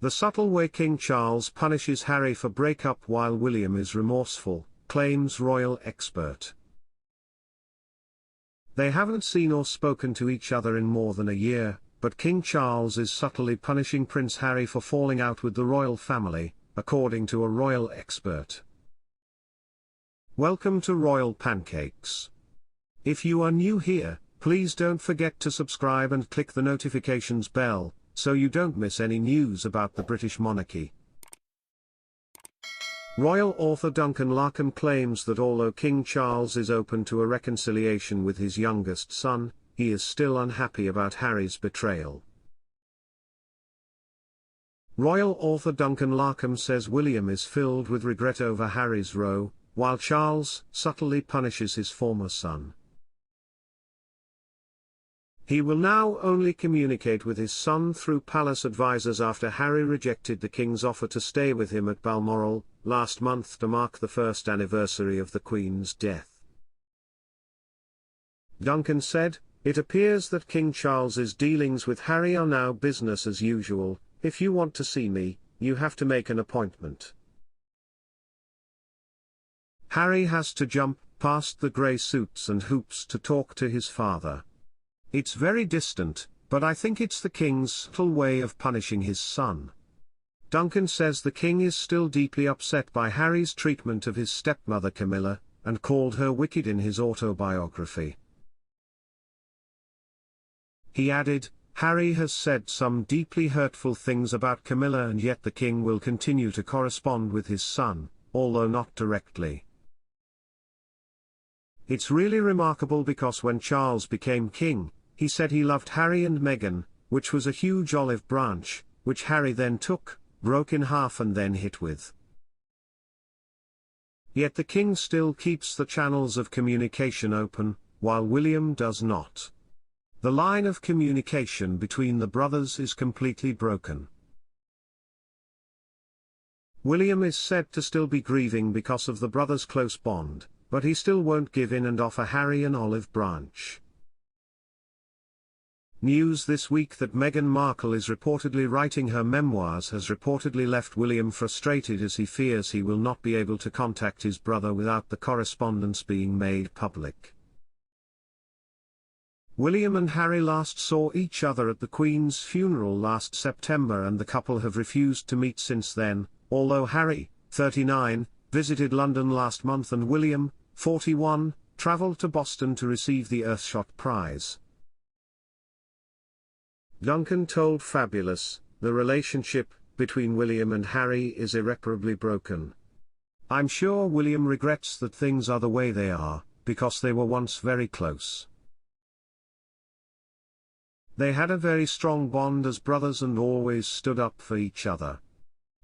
The subtle way King Charles punishes Harry for breakup while William is remorseful, claims royal expert. They haven't seen or spoken to each other in more than a year, but King Charles is subtly punishing Prince Harry for falling out with the royal family, according to a royal expert. Welcome to Royal Pancakes. If you are new here, please don't forget to subscribe and click the notifications bell, so you don't miss any news about the British monarchy. Royal author Duncan Larcombe claims that although King Charles is open to a reconciliation with his youngest son, he is still unhappy about Harry's betrayal. Royal author Duncan Larcombe says William is filled with regret over Harry's row, while Charles subtly punishes his former son. He will now only communicate with his son through palace advisors after Harry rejected the king's offer to stay with him at Balmoral last month to mark the first anniversary of the Queen's death. Duncan said, "It appears that King Charles's dealings with Harry are now business as usual. If you want to see me, you have to make an appointment. Harry has to jump past the grey suits and hoops to talk to his father. It's very distant, but I think it's the king's subtle way of punishing his son." Duncan says the king is still deeply upset by Harry's treatment of his stepmother Camilla, and called her wicked in his autobiography. He added, "Harry has said some deeply hurtful things about Camilla, and yet the king will continue to correspond with his son, although not directly. It's really remarkable because when Charles became king, he said he loved Harry and Meghan, which was a huge olive branch, which Harry then took, broke in half and then hit with. Yet the king still keeps the channels of communication open, while William does not. The line of communication between the brothers is completely broken. William is said to still be grieving because of the brothers' close bond, but he still won't give in and offer Harry an olive branch." News this week that Meghan Markle is reportedly writing her memoirs has reportedly left William frustrated, as he fears he will not be able to contact his brother without the correspondence being made public. William and Harry last saw each other at the Queen's funeral last September, and the couple have refused to meet since then, although Harry, 39, visited London last month and William, 41, travelled to Boston to receive the Earthshot Prize. Duncan told Fabulous, "The relationship between William and Harry is irreparably broken. I'm sure William regrets that things are the way they are, because they were once very close. They had a very strong bond as brothers and always stood up for each other.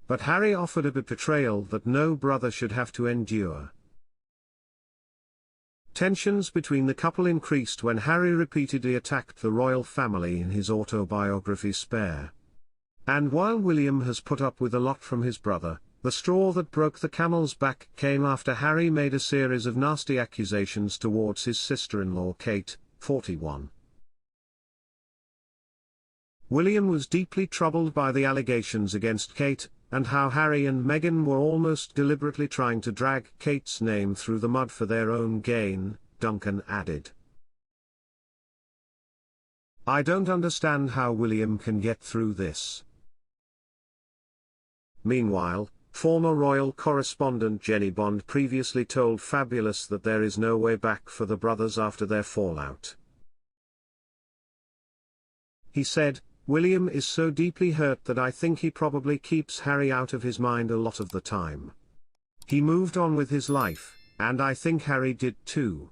But Harry offered a betrayal that no brother should have to endure." Tensions between the couple increased when Harry repeatedly attacked the royal family in his autobiography Spare. And while William has put up with a lot from his brother, the straw that broke the camel's back came after Harry made a series of nasty accusations towards his sister-in-law Kate, 41. William was deeply troubled by the allegations against Kate, and how Harry and Meghan were almost deliberately trying to drag Kate's name through the mud for their own gain, Duncan added. "I don't understand how William can get through this." Meanwhile, former royal correspondent Jenny Bond previously told Fabulous that there is no way back for the brothers after their fallout. He said, "William is so deeply hurt that I think he probably keeps Harry out of his mind a lot of the time. He moved on with his life, and I think Harry did too.